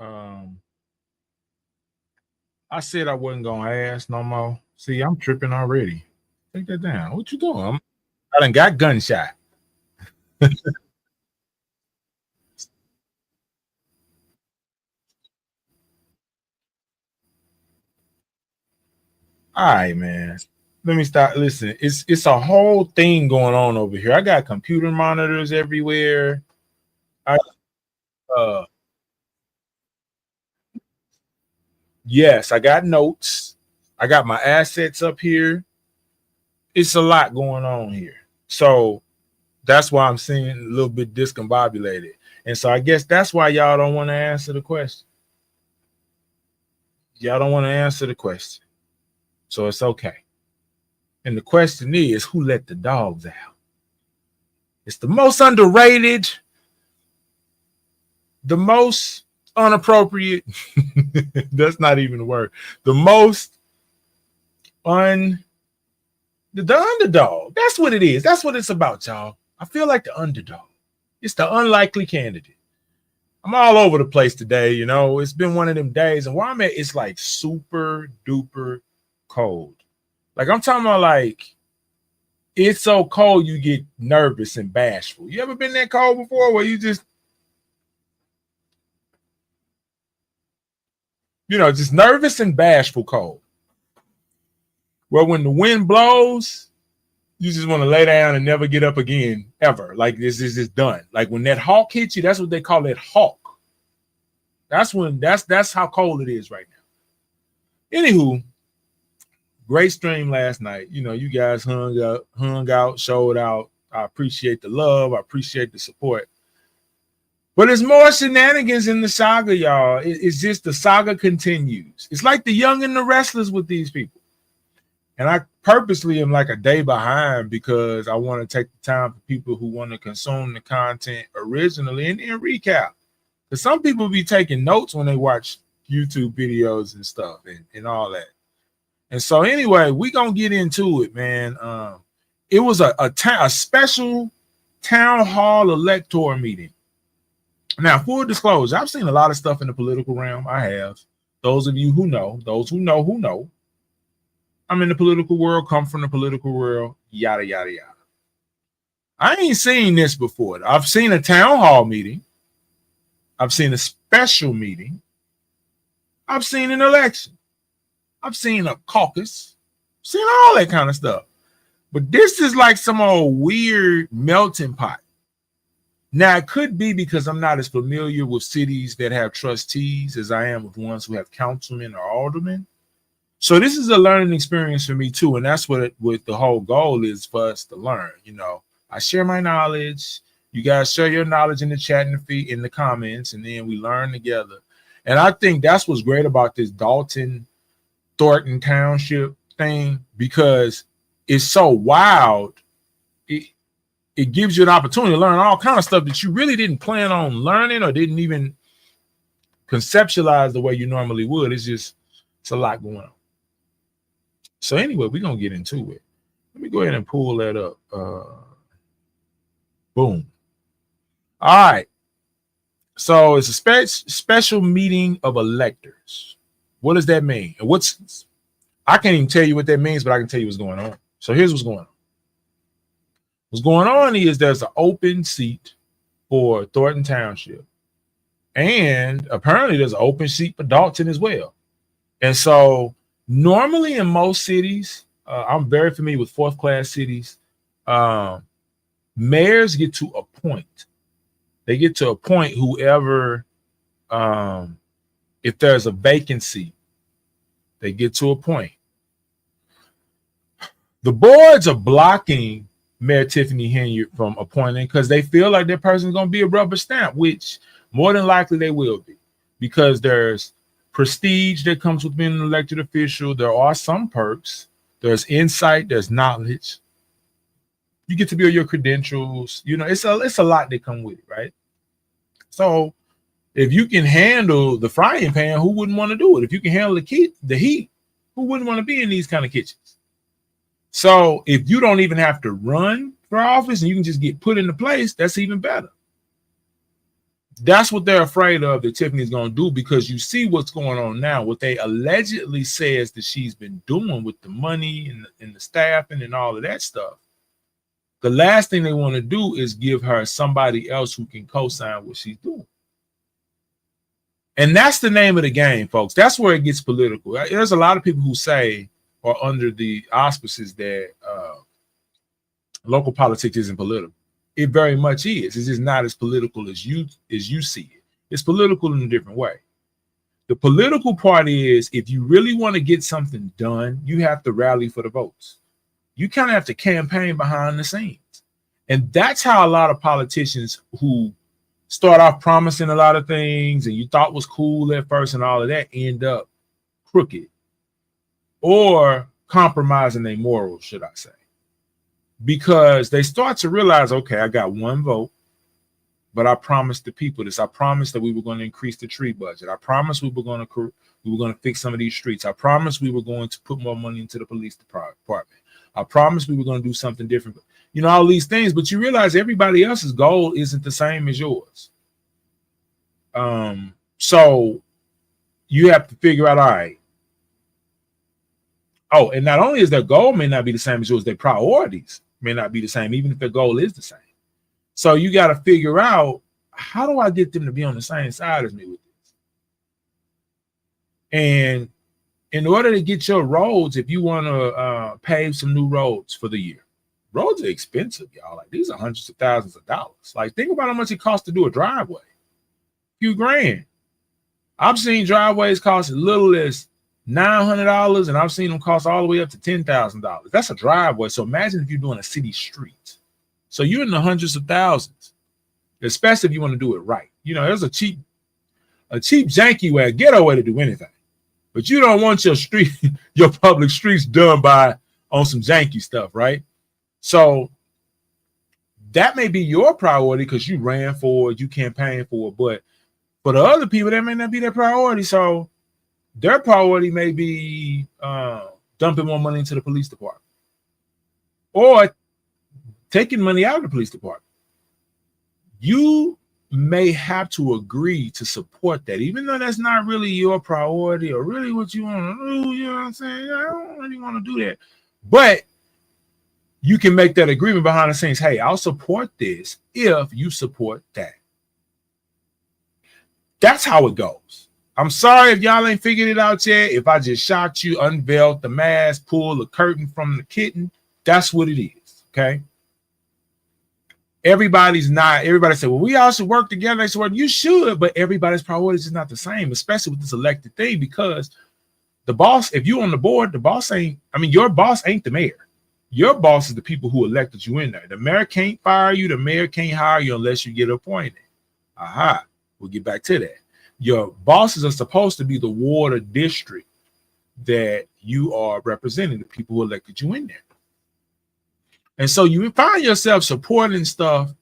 Um, I said I wasn't gonna ask no more. See, I'm tripping already. Take that down. What you doing? I done got gunshot. All right, man. Let me start. Listen, it's a whole thing going on over here. I got computer monitors everywhere. I uh yes, I got notes. I got my assets up here. It's a lot going on here. So that's why I'm seeing a little bit discombobulated. And so I guess that's why y'all don't want to answer the question. Y'all don't want to answer the question. So it's okay. And the question is, who let the dogs out? It's the most underrated, the most unappropriate. That's not even a word. The most the underdog. That's what it is. That's what it's about, y'all. I feel like the underdog. It's the unlikely candidate. I'm all over the place today. You know, it's been one of them days, and where I'm at, it's like super duper cold. Like I'm talking about, like it's so cold you get nervous and bashful. You ever been that cold before, where you just, just nervous and bashful cold? Well, when the wind blows, you just want to lay down and never get up again, ever. Like this is just done. Like when that hawk hits you, that's what they call it, hawk. That's how cold it is right now. Anywho, great stream last night. You guys hung out, showed out. I appreciate the love. I appreciate the support. But it's more shenanigans in the saga, y'all. It's just the saga continues. It's like the Young and the Restless with these people. And I purposely am like a day behind because I want to take the time for people who want to consume the content originally and then recap. Because some people be taking notes when they watch YouTube videos and stuff and all that. And so anyway, we going to get into it, man. It was a special town hall electoral meeting. Now, full disclosure, I've seen a lot of stuff in the political realm. I have. Those of you who know, those who know. I'm in the political world, come from the political world, yada, yada, yada. I ain't seen this before. I've seen a town hall meeting. I've seen a special meeting. I've seen an election. I've seen a caucus. I've seen all that kind of stuff. But this is like some old weird melting pot. Now, it could be because I'm not as familiar with cities that have trustees as I am with ones who have councilmen or aldermen. So this is a learning experience for me too, and that's what the whole goal is for us to learn. I share my knowledge. You guys share your knowledge in the chat and in the comments, and then we learn together. And I think that's what's great about this Thornton Township thing, because it's so wild. It gives you an opportunity to learn all kind of stuff that you really didn't plan on learning or didn't even conceptualize the way you normally would. It's a lot going on. So anyway, we're going to get into it. Let me go ahead and pull that up. Boom. All right. So it's a special meeting of electors. What does that mean? And I can't even tell you what that means, but I can tell you what's going on. So here's what's going on. What's going on is there's an open seat for Thornton Township. And apparently there's an open seat for Dalton as well. And so normally in most cities, I'm very familiar with fourth class cities, mayors get to appoint. They get to appoint whoever, if there's a vacancy, they get to appoint. The boards are blocking Mayor Tiffany Hanyard from appointing because they feel like that person's going to be a rubber stamp, which more than likely they will be, because there's prestige that comes with being an elected official. There are some perks. There's insight. There's knowledge. You get to build your credentials. It's a lot that come with it, right? So if you can handle the frying pan, who wouldn't want to do it? If you can handle the heat, who wouldn't want to be in these kind of kitchens? So if you don't even have to run for office and you can just get put into place, that's even better. That's what they're afraid of that Tiffany's going to do, because you see what's going on now, what they allegedly says that she's been doing with the money and the staffing and all of that stuff. The last thing they want to do is give her somebody else who can co-sign what she's doing. And that's the name of the game, folks. That's where it gets political. There's a lot of people who say, or under the auspices, that local politics isn't political. It very much is. It's just not as political as you see it. It's political in a different way. The political part is, if you really want to get something done, you have to rally for the votes. You kind of have to campaign behind the scenes. And that's how a lot of politicians who start off promising a lot of things and you thought was cool at first and all of that end up crooked or compromising their morals, should I say. Because they start to realize, okay, I got one vote, but I promised the people this. I promised that we were going to increase the tree budget. I promised we were going to fix some of these streets. I promised we were going to put more money into the police department. I promised we were going to do something different. You know, all these things, but you realize everybody else's goal isn't the same as yours. So you have to figure out, all right. Oh, and not only is their goal may not be the same as yours, their priorities may not be the same, even if their goal is the same. So you got to figure out, how do I get them to be on the same side as me with this? And in order to get your roads, if you want to pave some new roads for the year, roads are expensive, y'all. Like, these are hundreds of thousands of dollars. Like, think about how much it costs to do a driveway. A few grand. I've seen driveways cost as little as $900, and I've seen them cost all the way up to $10,000. That's a driveway. So imagine if you're doing a city street. So you're in the hundreds of thousands, especially if you want to do it right. You know, there's a cheap janky way, a ghetto way to do anything. But you don't want your street, your public streets done on some janky stuff, right? So that may be your priority because you ran for it, you campaigned for it. But for the other people, that may not be their priority. So their priority may be dumping more money into the police department or taking money out of the police department. You may have to agree to support that, even though that's not really your priority or really what you want to do. You know what I'm saying? I don't really want to do that. But you can make that agreement behind the scenes. Hey, I'll support this if you support that. That's how it goes. I'm sorry if y'all ain't figured it out yet. If I just shocked you, unveiled the mask, pulled the curtain from the kitten, that's what it is. Okay. Everybody said, well, we all should work together. They said, you should, but everybody's priorities is not the same, especially with this elected thing, because the boss, if you're on the board, your boss ain't the mayor. Your boss is the people who elected you in there. The mayor can't fire you. The mayor can't hire you unless you get appointed. Aha. We'll get back to that. Your bosses are supposed to be the ward or district that you are representing, the people who elected you in there. And so you find yourself supporting stuff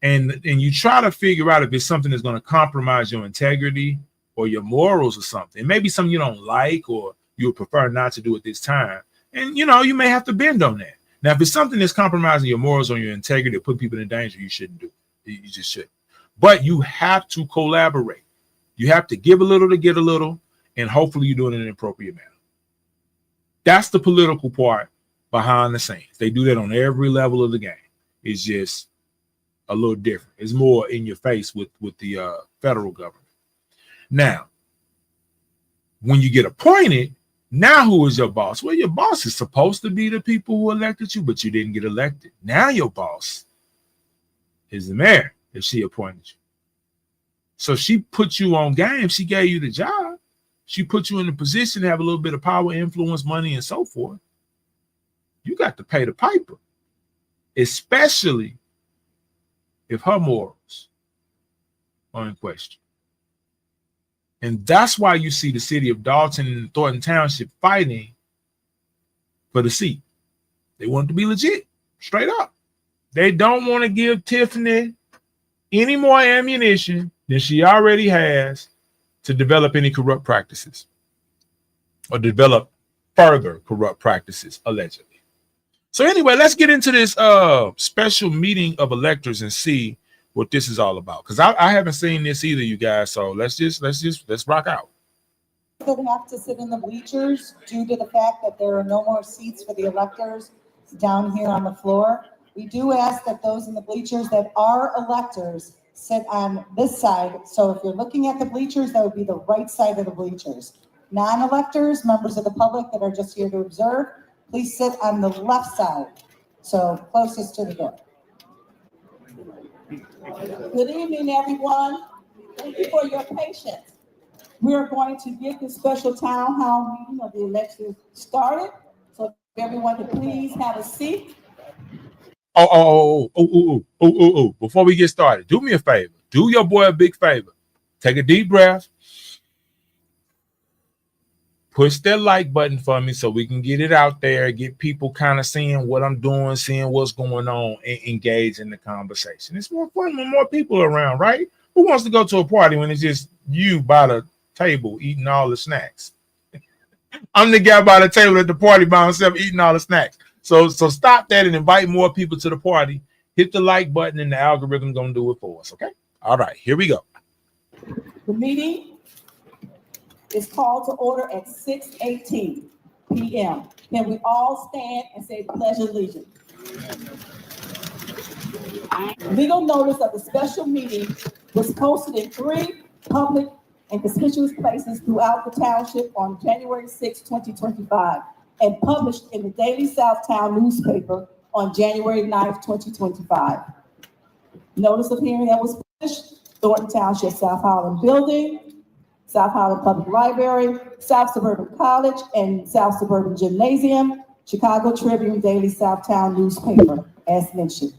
and you try to figure out if it's something that's going to compromise your integrity or your morals or something. Maybe something you don't like or you would prefer not to do at this time. And, you know, you may have to bend on that. Now, if it's something that's compromising your morals or your integrity or put people in danger, you shouldn't do it. You just shouldn't. But you have to collaborate. You have to give a little to get a little, and hopefully you're doing it in an appropriate manner. That's the political part behind the scenes. They do that on every level of the game. It's just a little different. It's more in your face with the federal government. Now, when you get appointed, now who is your boss? Well, your boss is supposed to be the people who elected you, but you didn't get elected. Now your boss is the mayor if she appointed you. So she put you on game. She gave you the job. She put you in a position to have a little bit of power, influence, money, and so forth. You got to pay the piper, especially if her morals are in question. And that's why you see the city of Dalton and Thornton Township fighting for the seat. They want it to be legit, straight up. They don't want to give Tiffany any more ammunition than she already has to develop any corrupt practices or develop further corrupt practices, allegedly. So anyway, let's get into this special meeting of electors and see what this is all about, because I haven't seen this either, you guys. So let's rock out. That have to sit in the bleachers due to the fact that there are no more seats for the electors down here on the floor. We do ask that those in the bleachers that are electors sit on this side. So if you're looking at the bleachers, that would be the right side of the bleachers. Non-electors, members of the public that are just here to observe, please sit on the left side, so closest to the door. Good evening, everyone. Thank you for your patience. We are going to get this special town hall meeting of the election started. So if everyone could please have a seat. Oh. Before we get started, do me a favor. Do your boy a big favor. Take a deep breath. Push that like button for me so we can get it out there, get people kind of seeing what I'm doing, seeing what's going on, and engage in the conversation. It's more fun when more people are around, right? Who wants to go to a party when it's just you by the table eating all the snacks? I'm the guy by the table at the party by myself eating all the snacks. So stop that and invite more people to the party. Hit the like button and the algorithm's gonna do it for us, okay? All right, here we go. The meeting is called to order at 6:18 p.m. Can we all stand and say the Pledge of Allegiance? Legal notice of the special meeting was posted in 3 public and conspicuous places throughout the township on January 6, 2025, and published in the Daily Southtown newspaper on January 9th, 2025. Notice of hearing that was published, Thornton Township South Holland Building, South Holland Public Library, South Suburban College, and South Suburban Gymnasium, Chicago Tribune, Daily Southtown newspaper, as mentioned.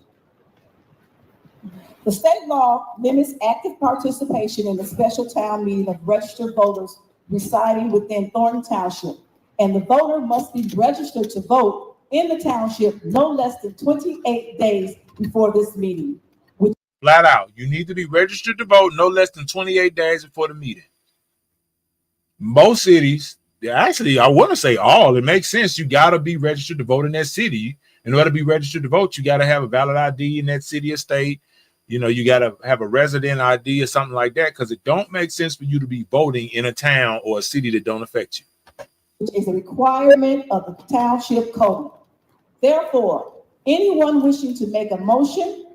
The state law limits active participation in the special town meeting of registered voters residing within Thornton Township, and the voter must be registered to vote in the township no less than 28 days before this meeting. Flat out, you need to be registered to vote no less than 28 days before the meeting. Most cities, actually, I want to say all, it makes sense. You got to be registered to vote in that city. In order to be registered to vote, you got to have a valid ID in that city or state. You know, you got to have a resident ID or something like that, because it don't make sense for you to be voting in a town or a city that don't affect you. Which is a requirement of the township code. Therefore, anyone wishing to make a motion,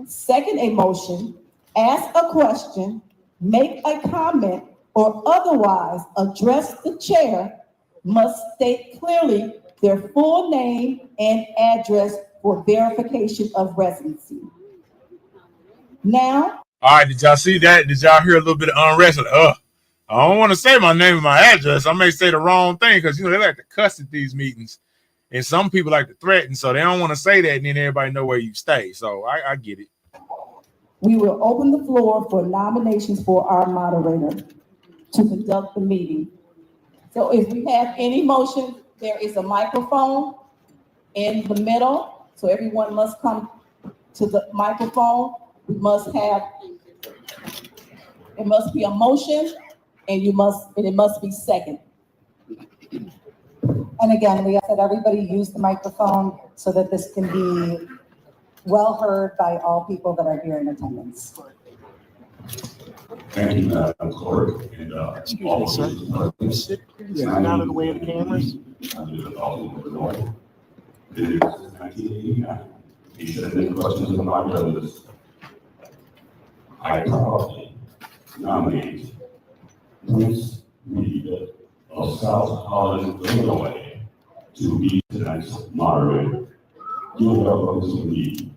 second a motion, ask a question, make a comment, or otherwise address the chair must state clearly their full name and address for verification of residency. Now, all right, did y'all see that? Did y'all hear a little bit of unrest? I don't want to say my name and my address. I may say the wrong thing, because they like to cuss at these meetings, and some people like to threaten, so they don't want to say that, and then everybody know where you stay. So I get it. We will open the floor for nominations for our moderator to conduct the meeting. So if we have any motion, there is a microphone in the middle, so everyone must come to the microphone. It must be a motion, and it must be second. And again, we ask that everybody use the microphone so that this can be well heard by all people that are here in attendance. Thank you, Madam Clerk, and excuse me, sir. Get out of the way of the cameras. It is 1989. You should have any questions of my brothers. I proudly nominate Ms. Reed of South Holland, Illinois, to be tonight's moderator. Give her votes to me.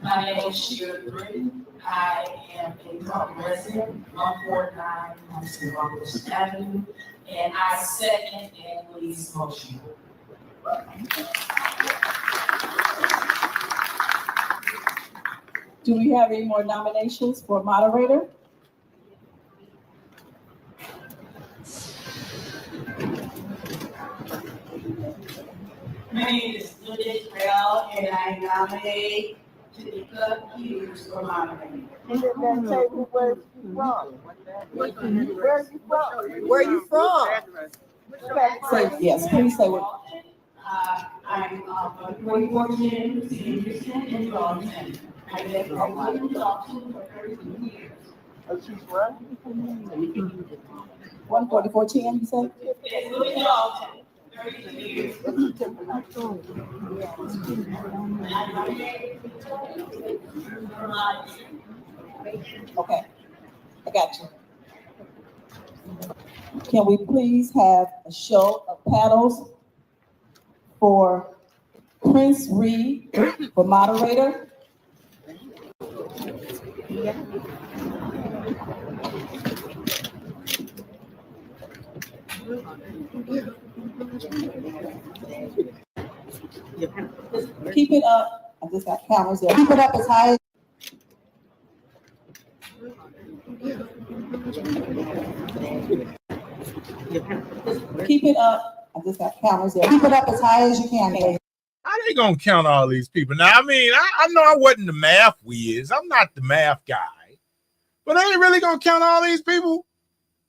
My name is Sheila Britton. I am a Thornton resident, 149 Hanyard Avenue, and I second Annalie's motion. Do we have any more nominations for moderator? My name is Linda Bell, and I nominate Tanika Hughes for moderator. Where are you from? Say, yes, please say what. I'm 4410, Anderson in Dalton. I've been in Dalton for 32 years. 14410, you said? Yes, Louis Dalton, 32 years. Okay, I got you. Can we please have a show of paddles for Prince Reed for moderator? Keep it up. I just got cameras there. Keep it up as high as Keep it up. I just got cameras there. keep it up as high as you can, please. How they gonna count all these people? Now, I mean, I know I wasn't the math whiz. I'm not the math guy. But are they really gonna count all these people?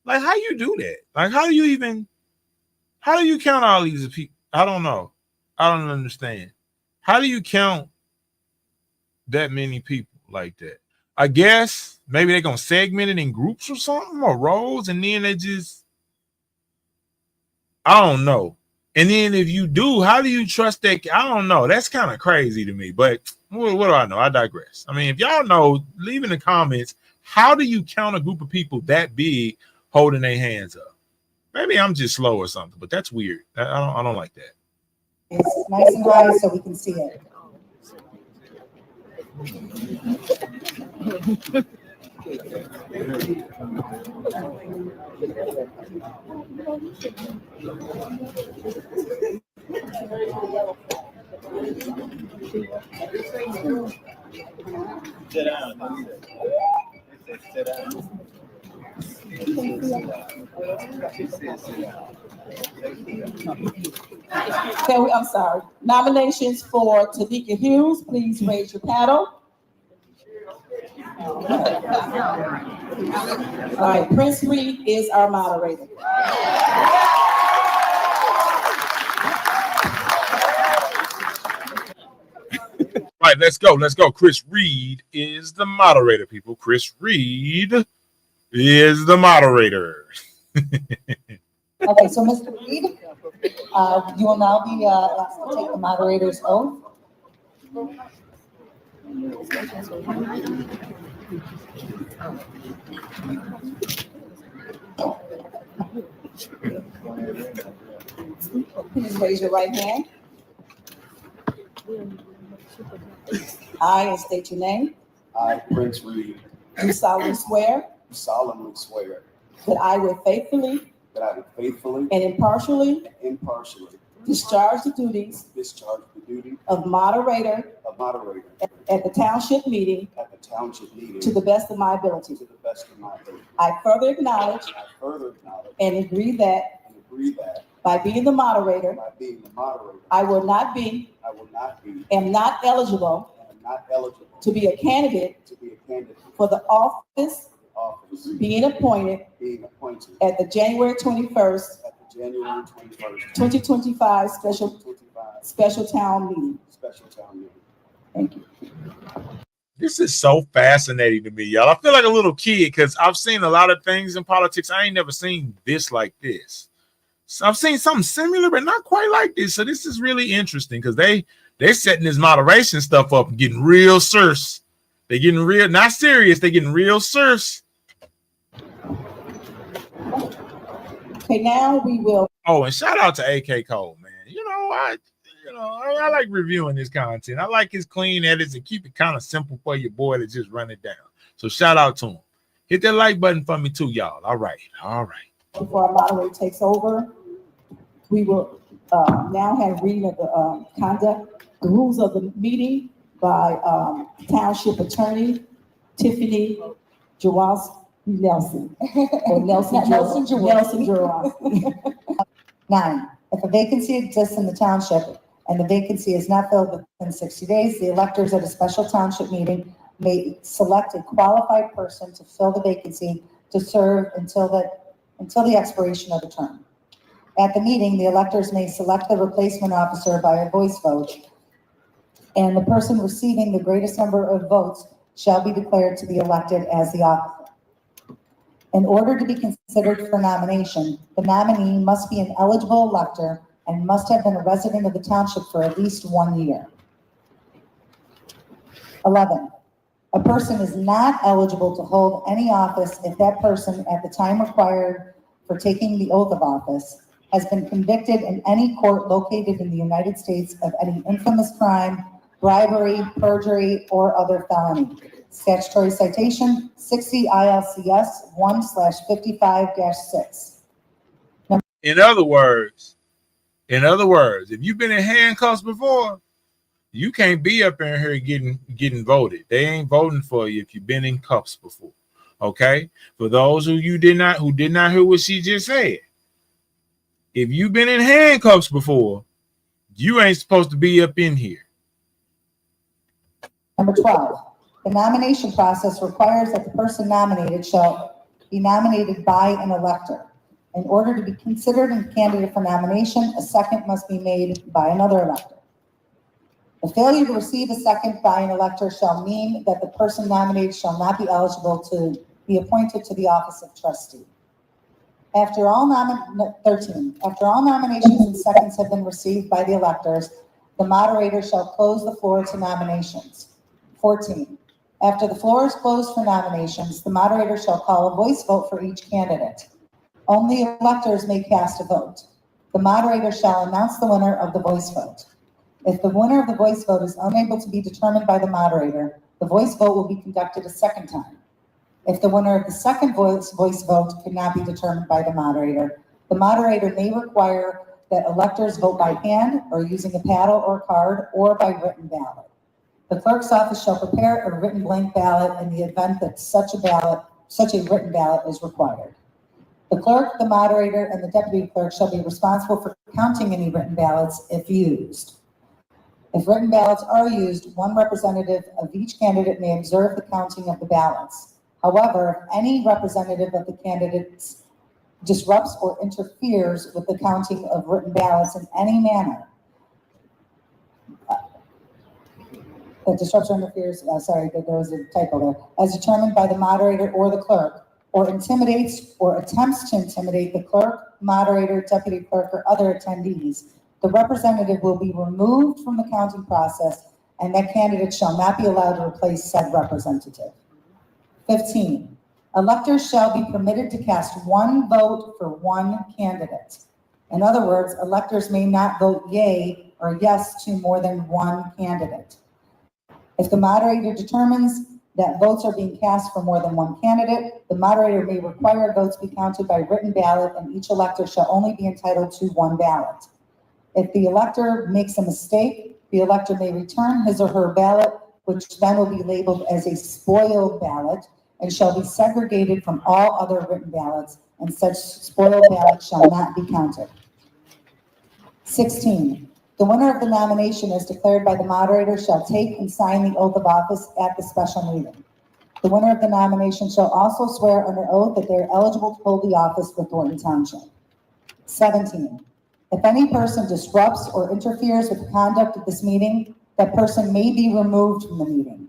Like, how you do that? Like, how do you count all these people? I don't know. I don't understand. How do you count that many people like that? I guess maybe they're gonna segment it in groups or something or roles, and then they just, I don't know. And then if you do, how do you trust that? I don't know. That's kind of crazy to me. But what do I know? I digress. I mean, if y'all know, leave in the comments, how do you count a group of people that big holding their hands up? Maybe I'm just slow or something, but that's weird. I don't like that. It's nice and high so we can see it. Sit down. Sit down. I'm sorry. Nominations for Tanika Hughes, please raise your paddle. All right, Prince Reed is our moderator. Right, let's go. Let's go. Chris Reed is the moderator, people. Chris Reed is the moderator. Okay, so Mr. Reed, you will now be asked to take the moderator's oath. Please raise your right hand. I, and state your name, I, Prince Reed, do solemnly swear solemnly swear that I will faithfully that I will faithfully and impartially and impartially discharge the duties discharge the duty of moderator of moderator at the township meeting at the township meeting to the best of my ability. to the best of my ability. I further acknowledge I further acknowledge and agree that and agree that by being the moderator, by being the moderator, I will not be, I will not be, am not eligible and am not eligible to be a candidate to be a candidate for the office for office being appointed being appointed at the January 21st, at the January 21st, 2025 special town meeting. special town meeting. Thank you. This is so fascinating to me, y'all. I feel like a little kid because I've seen a lot of things in politics. I ain't never seen this like this. So I've seen something similar, but not quite like this. So this is really interesting because they setting this moderation stuff up and getting real serious. They're getting real, not serious. They're getting real serious. Okay, now we will. Oh, and shout out to AK Cole, man. I like reviewing his content. I like his clean edits and keep it kind of simple for your boy to just run it down. So shout out to him. Hit that like button for me too, y'all. All right. Before our moderator takes over, we will now have reading of the conduct, the rules of the meeting by Township Attorney Tiffany Jawas Nelson. Or Nelson Jawas. 9, if a vacancy exists in the township and the vacancy is not filled within 60 days, the electors at a special township meeting may select a qualified person to fill the vacancy to serve until the expiration of the term. At the meeting, the electors may select the replacement officer by a voice vote, and the person receiving the greatest number of votes shall be declared to be elected as the officer. In order to be considered for nomination, the nominee must be an eligible elector and must have been a resident of the township for at least 1 year. 11, a person is not eligible to hold any office if that person, at the time required for taking the oath of office, has been convicted in any court located in the United States of any infamous crime, bribery, perjury, or other felony. Statutory citation 60 ILCS 1/55-6. In other words, if you've been in handcuffs before, you can't be up in here getting voted. They ain't voting for you if you've been in cuffs before. Okay? For those who did not hear what she just said, if you've been in handcuffs before, you ain't supposed to be up in here. Number 12, the nomination process requires that the person nominated shall be nominated by an elector. In order to be considered a candidate for nomination, a second must be made by another elector. The failure to receive a second by an elector shall mean that the person nominated shall not be eligible to be appointed to the office of trustee. After all nominations and seconds have been received by the electors, the moderator shall close the floor to nominations. 14, after the floor is closed for nominations, the moderator shall call a voice vote for each candidate. Only electors may cast a vote. The moderator shall announce the winner of the voice vote. If the winner of the voice vote is unable to be determined by the moderator, the voice vote will be conducted a second time. If the winner of the second voice vote cannot be determined by the moderator may require that electors vote by hand or using a paddle or card or by written ballot. The clerk's office shall prepare a written blank ballot in the event that such a written ballot is required. The clerk, the moderator, and the deputy clerk shall be responsible for counting any written ballots if used. If written ballots are used, one representative of each candidate may observe the counting of the ballots. However, if any representative of the candidates disrupts or interferes with the counting of written ballots in any manner, there was a typo there, as determined by the moderator or the clerk, or intimidates or attempts to intimidate the clerk, moderator, deputy clerk, or other attendees, the representative will be removed from the counting process and that candidate shall not be allowed to replace said representative. 15, electors shall be permitted to cast one vote for one candidate. In other words, electors may not vote yea or yes to more than one candidate. If the moderator determines that votes are being cast for more than one candidate, the moderator may require votes be counted by written ballot and each elector shall only be entitled to one ballot. If the elector makes a mistake, the elector may return his or her ballot, which then will be labeled as a spoiled ballot and shall be segregated from all other written ballots, and such spoiled ballot shall not be counted. 16, the winner of the nomination as declared by the moderator shall take and sign the oath of office at the special meeting. The winner of the nomination shall also swear under oath that they are eligible to hold the office with Thornton Township. 17, if any person disrupts or interferes with the conduct of this meeting, that person may be removed from the meeting.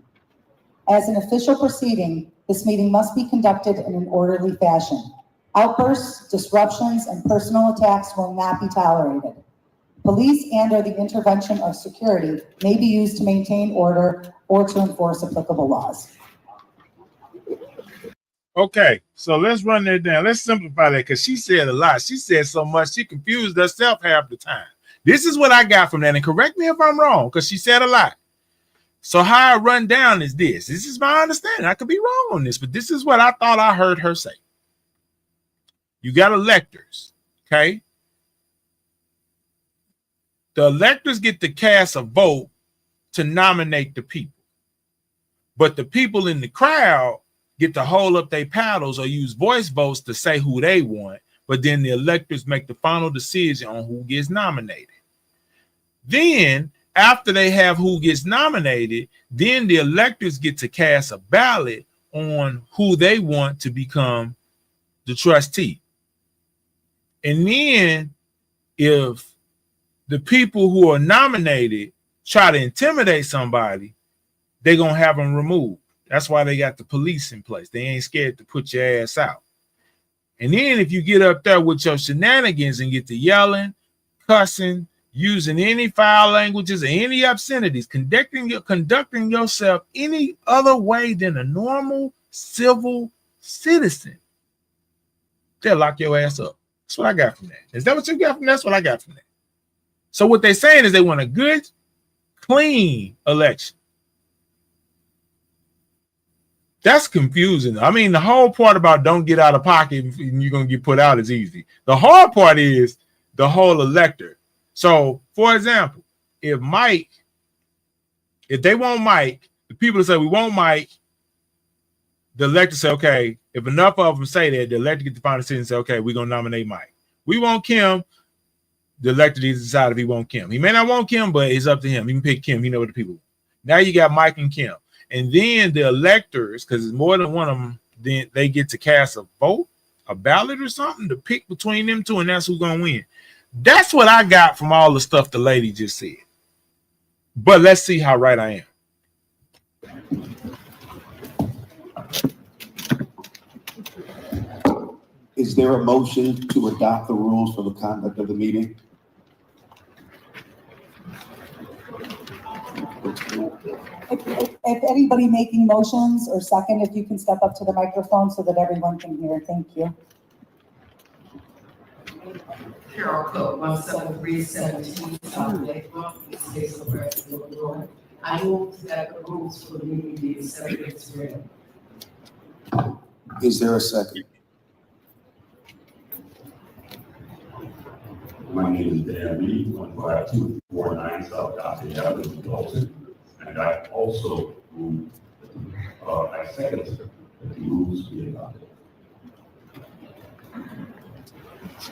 As an official proceeding, this meeting must be conducted in an orderly fashion. Outbursts, disruptions, and personal attacks will not be tolerated. Police and/or the intervention of security may be used to maintain order or to enforce applicable laws. Okay, so let's run that down. Let's simplify that because she said a lot. She said so much, she confused herself half the time. This is what I got from that, and correct me if I'm wrong because she said a lot. So how I run down is this. This is my understanding. I could be wrong on this, but this is what I thought I heard her say. You got electors, okay? The electors get to cast a vote to nominate the people. But the people in the crowd get to hold up their paddles or use voice votes to say who they want. But then the electors make the final decision on who gets nominated. Then, after they have who gets nominated, then the electors get to cast a ballot on who they want to become the trustee. And then if the people who are nominated try to intimidate somebody, they're going to have them removed. That's why they got the police in place. They ain't scared to put your ass out. And then if you get up there with your shenanigans and get to yelling, cussing, using any foul languages or any obscenities, conducting yourself any other way than a normal civil citizen, they'll lock your ass up. That's what I got from that. Is that what you got from that? That's what I got from that. So what they're saying is they want a good, clean election. That's confusing. I mean, the whole part about don't get out of pocket and you're going to get put out is easy. The hard part is the whole elector. So, for example, if they want Mike, the people say we want Mike, the elector say, okay, if enough of them say that, the elector get the final decision and say, okay, we're going to nominate Mike. We want Kim. The elector needs to decide if he wants Kim. He may not want Kim, but it's up to him. He can pick Kim. He know what the people want. Now you got Mike and Kim. And then the electors, because it's more than one of them, then they get to cast a vote, a ballot or something to pick between them two, and that's who's going to win. That's what I got from all the stuff the lady just said. But let's see how right I am. Is there a motion to adopt the rules for the conduct of the meeting? If anybody making motions or second, if you can step up to the microphone so that everyone can hear. Thank you. Carol Cook, 17317 South Lakefront, States of Illinois. I move that the rules for the meeting be accepted as read. Is there a second? My name is Dan Reed, 15249 South Docket Avenue, Dalton. And I also move, I second that the rules be adopted.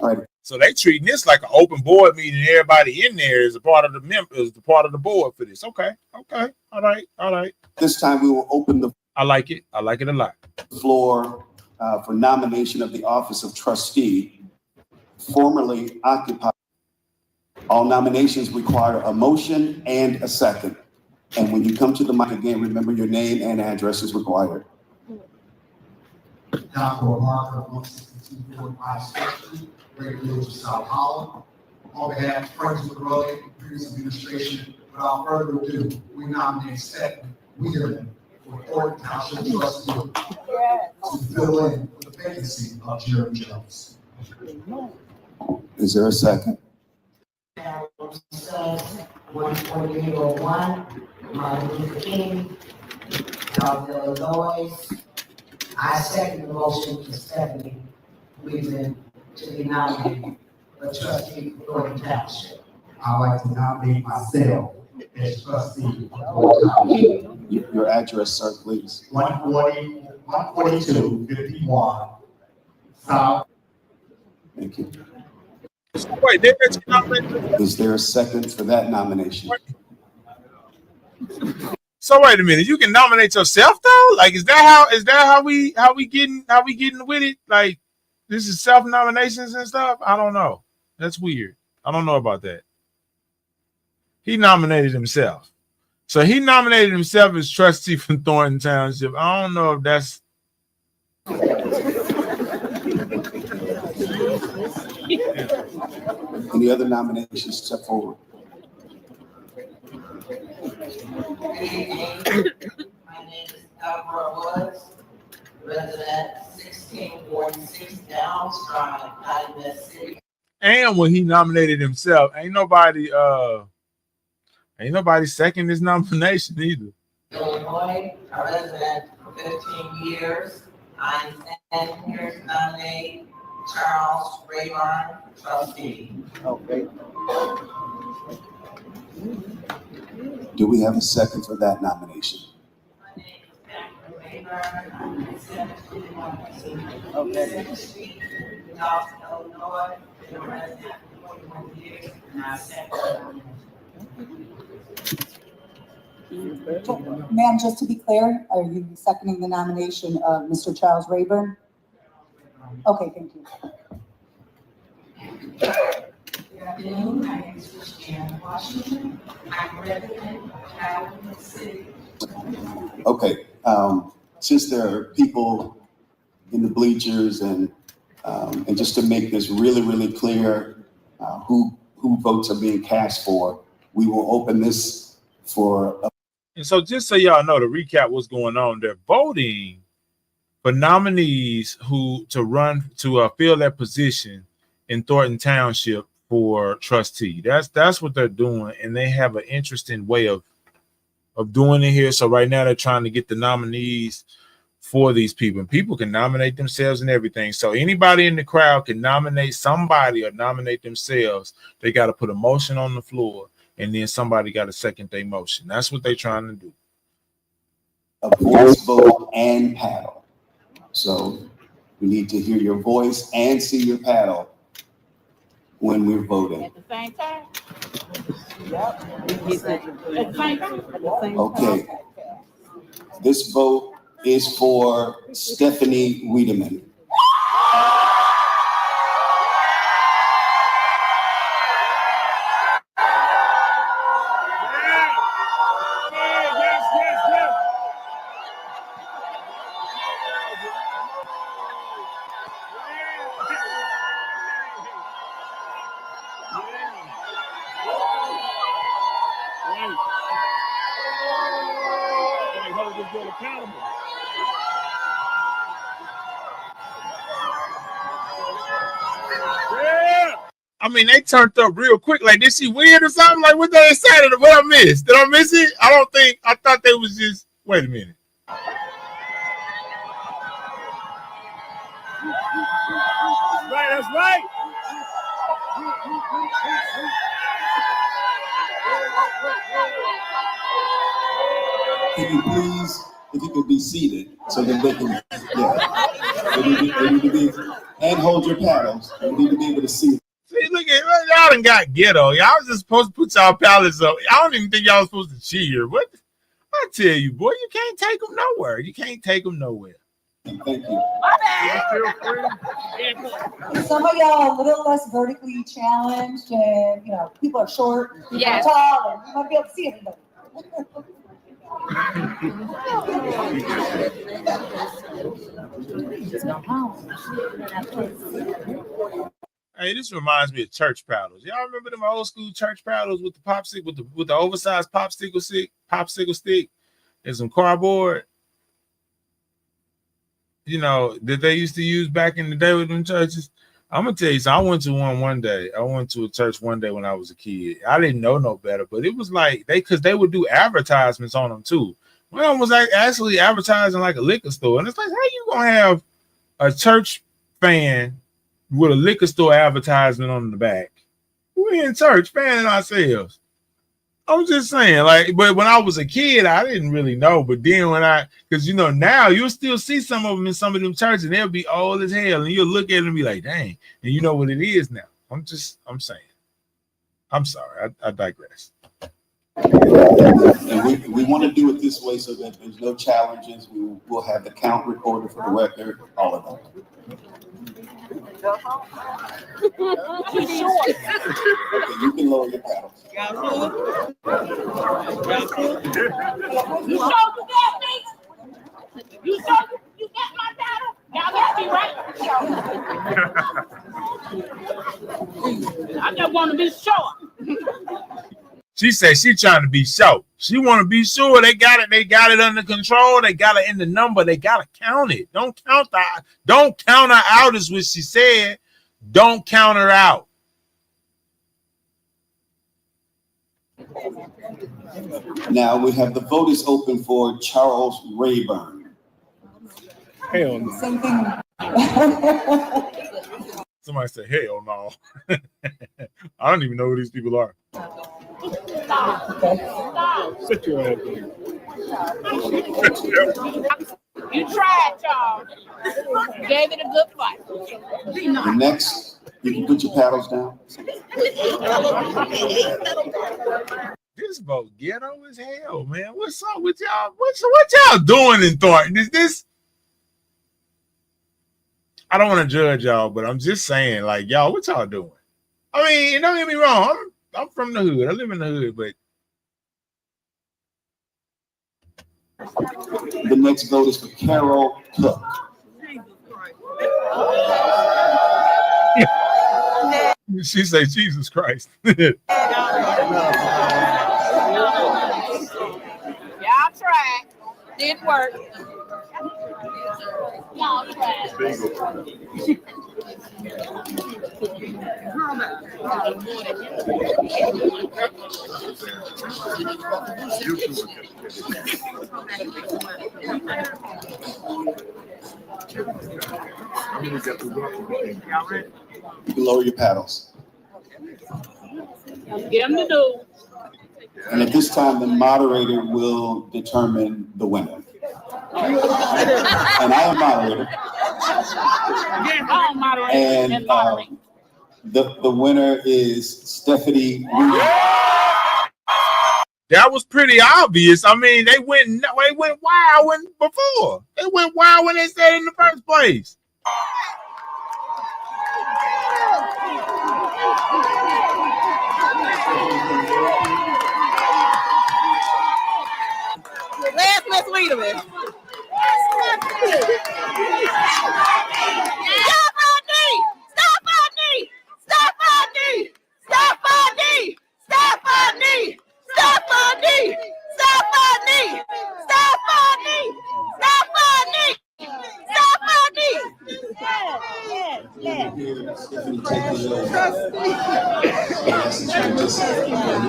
All right. So they treating this like an open board meeting. Everybody in there is a part of the members, the part of the board for this. Okay. All right. This time we will open the I like it a lot. floor for nomination of the office of trustee, formerly occupied. All nominations require a motion and a second. And when you come to the mic again, remember your name and address is required. Dr. Marker, 16245 Street, Great Village of South Holland. On behalf of Friends of the Road, previous administration, without further ado, we nominate Stephanie Weirman for Port Township Trustee to fill in for the vacancy of Jerry Jones. Is there a second? 14801, Martin Luther King, South Illinois. I second the motion for Stephanie Weaver to be nominated for trustee for the township. I'd like to nominate myself as trustee for the township. Your address, sir, please. 14251 South. Thank you. Wait, they let you nominate. Is there a second for that nomination? So wait a minute, you can nominate yourself though? Like, is that how we getting with it? Like, this is self-nominations and stuff? I don't know. That's weird. I don't know about that. He nominated himself. So he nominated himself as trustee from Thornton Township. I don't know if that's Any other nominations? Step forward. My name is Albert Woods, resident 1646 Downs Drive, Candid, Civic. and when he nominated himself, ain't nobody second his nomination either. Illinois, a resident for 15 years. I'm here to nominate Charles Rayburn, trustee. Okay. Do we have a second for that nomination? My name is Catherine Rayburn. I'm 71 Okay. Street, Dalton, Illinois. Been a resident for 41 years, and I second. Ma'am, just to be clear, are you seconding the nomination of Mr. Charles Rayburn? Okay, thank you. afternoon. My name is Christiane Washington. I'm resident of Howard City. Okay, since there are people in the bleachers and just to make this really, really clear, who votes are being cast for, we will open this for. And so just so y'all know, to recap what's going on, they're voting for nominees who to fill that position in Thornton Township for trustee. That's what they're doing, and they have an interesting way of doing it here. So right now they're trying to get the nominees for these people, and people can nominate themselves and everything. So anybody in the crowd can nominate somebody or nominate themselves. They got to put a motion on the floor, and then somebody got to second their motion. That's what they're trying to do. A voice vote and paddle. So we need to hear your voice and see your paddle when we're voting. At the same time? Okay. This vote is for Stephanie Wiedemann. I mean, they turned up real quick. Like, did she weird or something? Like, what they excited? What I missed? Did I miss it? I thought they was just, wait a minute. Right, that's right. Can you please, if you could be seated so that they can, they need to be, and hold your paddles. They need to be able to see. See, look at y'all done got ghetto. Y'all was just supposed to put y'all paddles up. I don't even think y'all was supposed to cheer. What? I tell you, boy, you can't take them nowhere. You can't take them nowhere. Thank you. Some of y'all are a little less vertically challenged, and people are short, people are tall, and you might be able to see everybody. Hey, this reminds me of church paddles. Y'all remember them old school church paddles with the popsicle, with the oversized popsicle stick, and some cardboard? That they used to use back in the day with them churches. I'm gonna tell you, so I went to one day. I went to a church one day when I was a kid. I didn't know no better, but it was like because they would do advertisements on them too. One of them was like actually advertising like a liquor store, and it's like, how you gonna have a church fan with a liquor store advertisement on the back? We're in church fanning ourselves. I'm just saying, but when I was a kid, I didn't really know. But then because now you'll still see some of them in some of them churches, and they'll be old as hell, and you'll look at them and be like, dang, and you know what it is now. I'm saying. I'm sorry, I digress. And we want to do it this way so that there's no challenges. We'll have the count recorded for the record, all of them. Okay, you can lower your paddles. You sure you got me? You sure you got my paddle? Y'all got me right. I just want to be sure. She said she trying to be sure. She want to be sure they got it. They got it under control. They got it in the number. They got to count it. Don't count her out is what she said. Don't count her out. Now we have the vote is open for Charles Rayburn. Hell no. Same thing. Somebody said, hell no. I don't even know who these people are. Sit your ass down. You tried, Charles. You gave it a good fight. Next, you can put your paddles down. This vote ghetto as hell, man. What's up with y'all? What y'all doing in Thornton? Is this? I don't want to judge y'all, but I'm just saying, like, y'all, what y'all doing? I mean, don't get me wrong. I'm from the hood. I live in the hood, but The next vote is for Carol Cook. she say Jesus Christ. Y'all tried. Didn't work. Y'all tried. You can lower your paddles. Get them to do. And at this time, the moderator will determine the winner. And I am moderator. I'll moderate And and moderate. the winner is Tiffany. That was pretty obvious. I mean, they went wild when before. They went wild when they said it in the first place. Where's Miss Wiedemann? Stop on me! Stop on me! Stop on me! Stop on me! Stop on me! Stop on me! Stop on me! Stop on me! Stop on me! Stop on me!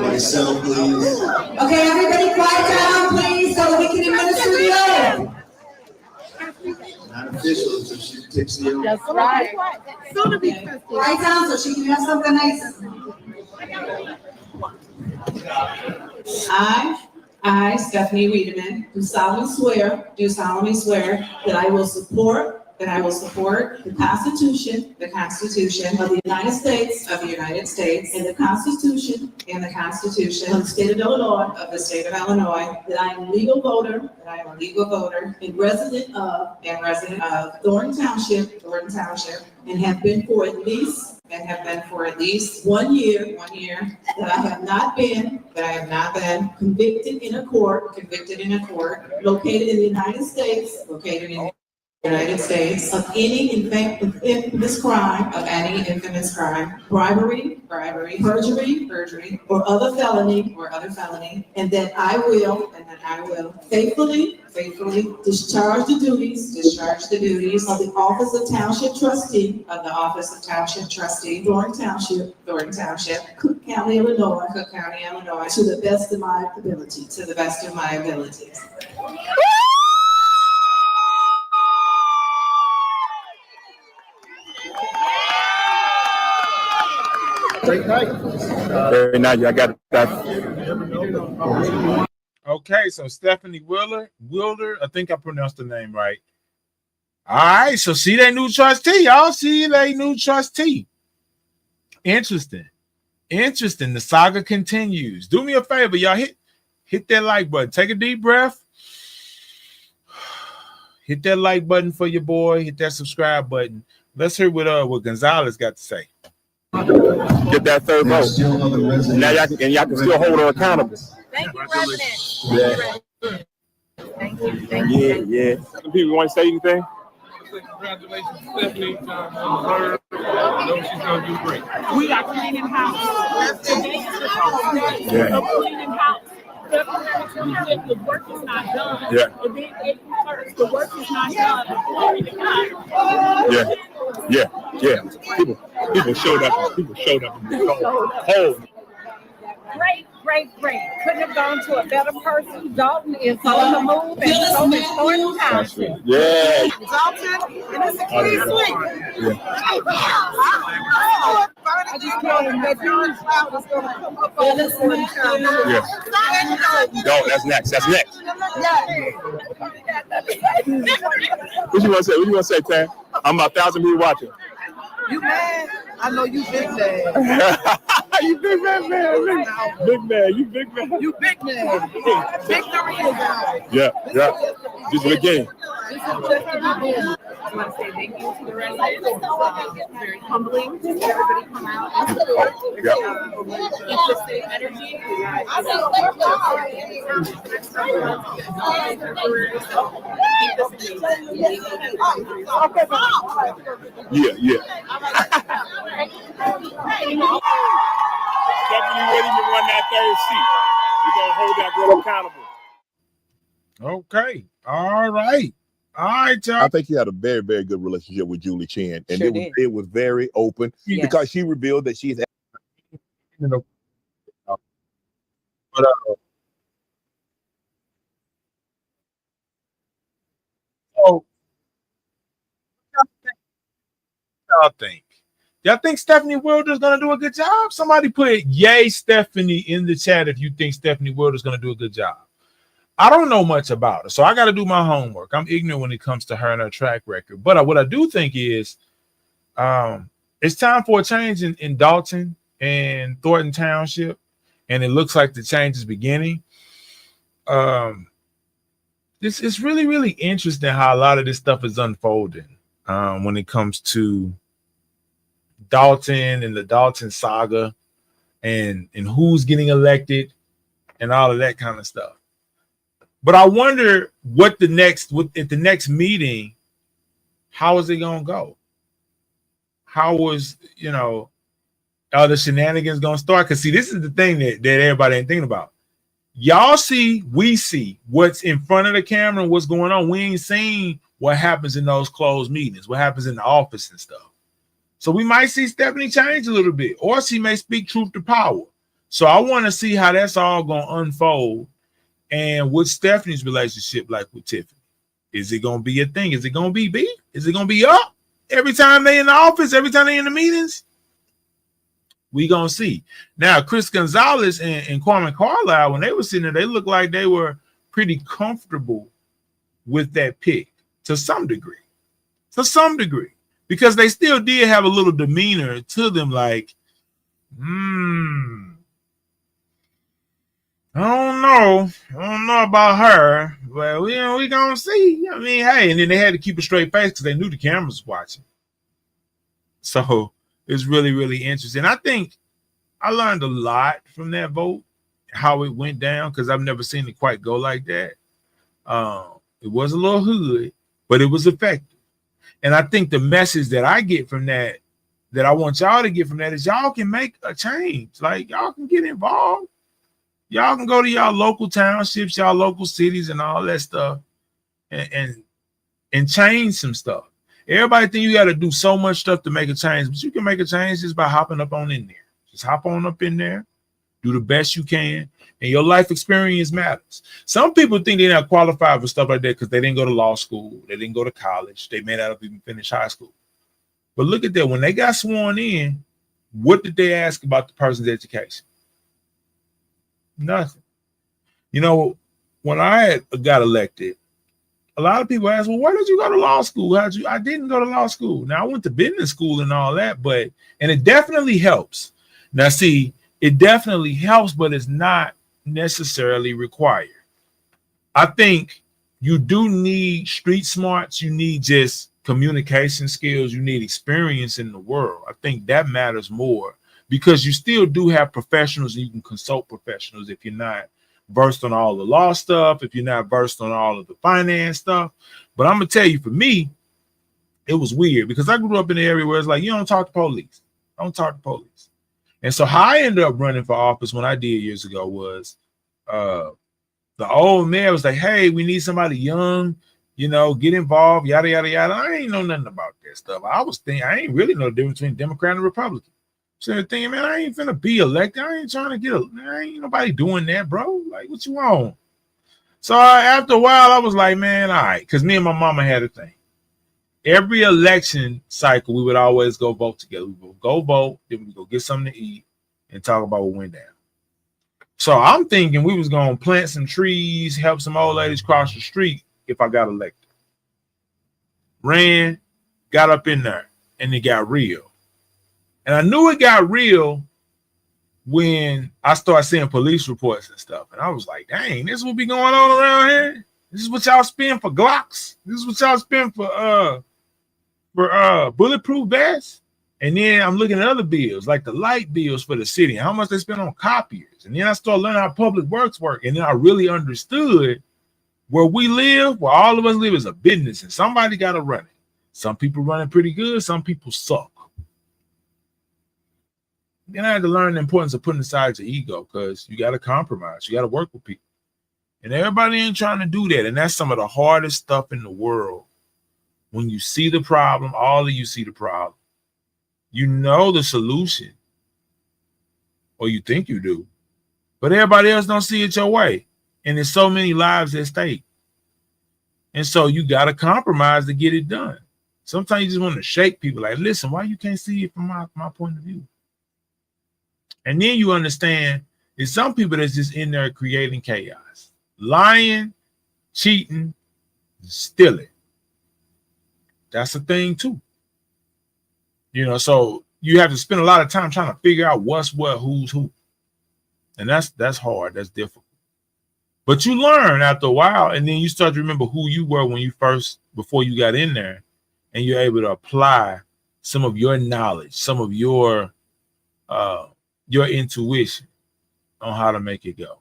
Myself, please. Okay, everybody quiet down, please, so that we can administer the oath. Not official until she takes the oath. That's right. Quiet down so she can have something nice. I, Stephanie Wiedemann, do solemnly swear that I will support the Constitution of the United States, and the Constitution of the State of Illinois, that I am a legal voter, and resident of Thornton Township, and have been for at least 1 year, that I have not been convicted in a court located in the United States, of any infamous crime, bribery, perjury, or other felony, and that I will faithfully discharge the duties of the office of Township Trustee, Thornton Township, Cook County, Illinois, to the best of my abilities. Great night. Very nice. I got that. Okay, so Stephanie Wilder, I think I pronounced the name right. All right, so see that new trustee, y'all. See that new trustee. Interesting. The saga continues. Do me a favor, y'all. Hit that like button. Take a deep breath. Hit that like button for your boy. Hit that subscribe button. Let's hear what Gonzalez got to say. Get that third vote. Now y'all can still hold her accountable. Thank you, President. Thank you. Yeah. Some people want to say anything? Congratulations, Stephanie. I know she's gonna do great. We are cleaning house. Today is the first day Yeah. of cleaning house. February 25th, the work is not done. Yeah. And then April 1st, the work is not done. Glory to God. Yeah. People showed up. Great. Couldn't have gone to a better person. Dalton is on the move and so is Thornton Township. Yeah. Dalton, and it's a clean sweep. I just told him that Dalton Cloud is going to come up on this one. Yeah. No, that's next. What you want to say, Tam? I'm about 1,000 people watching. You mad? I know you big mad. You big man. You big man. You big mad. Victory is ours. Yeah. Just for the game. This is just a beginning. I want to say thank you to the residents. It's very humbling to see everybody come out and support interesting energy. Yeah. Stephanie wouldn't even run that third seat. We're gonna hold that girl accountable. Okay. All right, y'all. I think he had a very, very good relationship with Julie Chen, and Sure it was very open because she revealed that she's, You know, but so y'all think? Y'all think Stephanie Wilder's gonna do a good job? Somebody put yay Stephanie in the chat if you think Stephanie Wilder's gonna do a good job. I don't know much about her, so I got to do my homework. I'm ignorant when it comes to her and her track record. But what I do think is it's time for a change in Dalton and Thornton Township, and it looks like the change is beginning. This is really, really interesting how a lot of this stuff is unfolding when it comes to Dalton and the Dalton saga and who's getting elected and all of that kind of stuff. But I wonder at the next meeting, how is it gonna go? How was, are the shenanigans gonna start? Because see, this is the thing that everybody ain't thinking about. Y'all see, we see what's in front of the camera and what's going on. We ain't seen what happens in those closed meetings, what happens in the office and stuff. So we might see Stephanie change a little bit, or she may speak truth to power. So I want to see how that's all gonna unfold. And what's Stephanie's relationship like with Tiffany? Is it going to be a thing? Is it going to be B? Is it going to be up every time they in the office, every time they in the meetings? We going to see. Now, Chris Gonzalez and Kwame Carlisle, when they were sitting there, they looked like they were pretty comfortable with that pick to some degree. Because they still did have a little demeanor to them like, I don't know about her. Well, we gonna see. I mean, hey, and then they had to keep a straight face because they knew the cameras was watching. So it's really, really interesting. I think I learned a lot from that vote, how it went down, because I've never seen it quite go like that. It was a little hood, but it was effective. And I think the message that I get from that I want y'all to get from that is y'all can make a change. Like, y'all can get involved. Y'all can go to y'all local townships, y'all local cities, and all that stuff, and change some stuff. Everybody think you got to do so much stuff to make a change, but you can make a change just by hopping up on in there. Just hop on up in there, do the best you can, and your life experience matters. Some people think they're not qualified for stuff like that because they didn't go to law school, they didn't go to college, they may not have even finished high school. But look at that. When they got sworn in, what did they ask about the person's education? Nothing. When I got elected, a lot of people asked, well, where did you go to law school? I didn't go to law school. Now, I went to business school and all that, and it definitely helps. Now, see, it definitely helps, but it's not necessarily required. I think you do need street smarts. You need just communication skills. You need experience in the world. I think that matters more because you still do have professionals and you can consult professionals if you're not versed on all the law stuff, if you're not versed on all of the finance stuff. But I'm going to tell you, for me, it was weird because I grew up in an area where it's like, you don't talk to police. Don't talk to police. And so how I ended up running for office when I did years ago was the old mayor was like, hey, we need somebody young, get involved, yada, yada, yada. I ain't know nothing about that stuff. I was thinking, I ain't really know the difference between Democrat and Republican. So I'm thinking, man, I ain't finna be elected. I ain't trying to ain't nobody doing that, bro. Like, what you want? So after a while, I was like, man, all right. Because me and my mama had a thing. Every election cycle, we would always go vote together. We would go vote, then we would go get something to eat and talk about what went down. So I'm thinking we was going to plant some trees, help some old ladies cross the street if I got elected. Ran, got up in there, and it got real. And I knew it got real when I started seeing police reports and stuff. And I was like, dang, this will be going on around here. This is what y'all spend for Glocks. This is what y'all spend for bulletproof vests. And then I'm looking at other bills, like the light bills for the city, how much they spend on copiers. And then I started learning how public works work. And then I really understood where we live, where all of us live, is a business, and somebody got to run it. Some people run it pretty good. Some people suck. Then I had to learn the importance of putting aside your ego, because you got to compromise. You got to work with people. And everybody ain't trying to do that. And that's some of the hardest stuff in the world. When you see the problem, all of you see the problem. You know the solution, or you think you do, but everybody else don't see it your way. And there's so many lives at stake. And so you got to compromise to get it done. Sometimes you just want to shake people like, listen, why you can't see it from my point of view? And then you understand there's some people that's just in there creating chaos, lying, cheating, stealing. That's a thing too. You know, so you have to spend a lot of time trying to figure out what's what, who's who. And that's hard. That's difficult. But you learn after a while, and then you start to remember who you were when you before you got in there, and you're able to apply some of your knowledge, some of your intuition on how to make it go.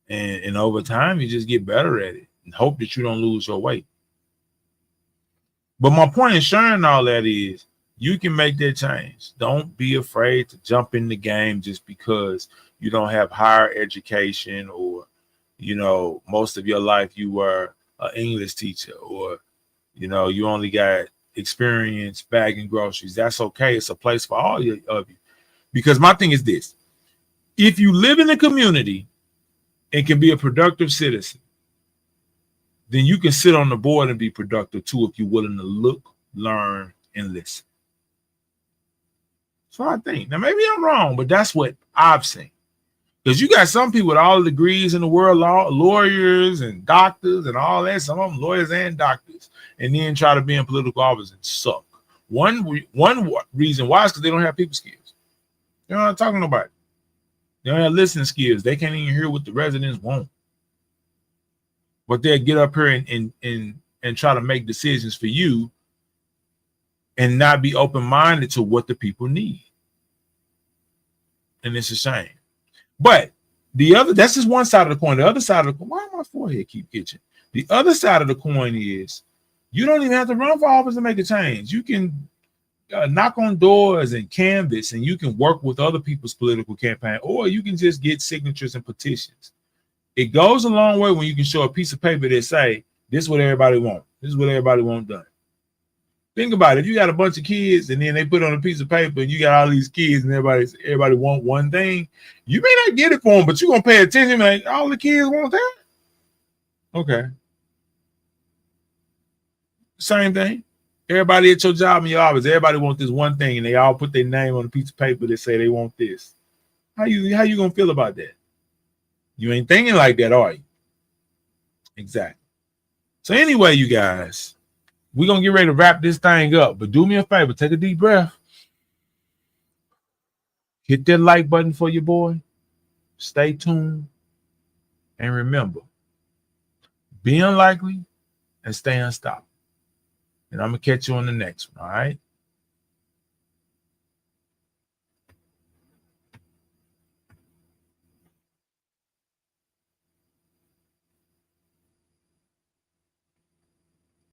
And over time, you just get better at it and hope that you don't lose your way. But my point in sharing all that is you can make that change. Don't be afraid to jump in the game just because you don't have higher education, or, you know, most of your life you were an English teacher, or, you know, you only got experience bagging groceries. That's okay. It's a place for all of you. Because my thing is this: if you live in a community and can be a productive citizen, then you can sit on the board and be productive too if you're willing to look, learn, and listen. So I think. Now, maybe I'm wrong, but that's what I've seen. Because you got some people with all the degrees in the world, lawyers and doctors and all that, some of them lawyers and doctors, and then try to be in political office and suck. One reason why is because they don't have people skills. They're not talking to nobody. They don't have listening skills. They can't even hear what the residents want. But they'll get up here and try to make decisions for you and not be open-minded to what the people need. And it's a shame. But that's just one side of the coin. The other side of the coin, why my forehead keep itching? The other side of the coin is you don't even have to run for office to make a change. You can knock on doors and canvass, and you can work with other people's political campaign, or you can just get signatures and petitions. It goes a long way when you can show a piece of paper that say, this is what everybody wants. This is what everybody wants done. Think about it. If you got a bunch of kids and then they put on a piece of paper and you got all these kids and everybody want one thing, you may not get it for them, but you're going to pay attention. Like, all the kids want that? Okay. Same thing. Everybody at your job in your office, everybody want this one thing, and they all put their name on a piece of paper that say they want this. How you going to feel about that? You ain't thinking like that, are you? Exactly. So anyway, you guys, we're going to get ready to wrap this thing up. But do me a favor. Take a deep breath. Hit that like button for your boy. Stay tuned. And remember, be unlikely and stay unstoppable. And I'm going to catch you on the next one, all right?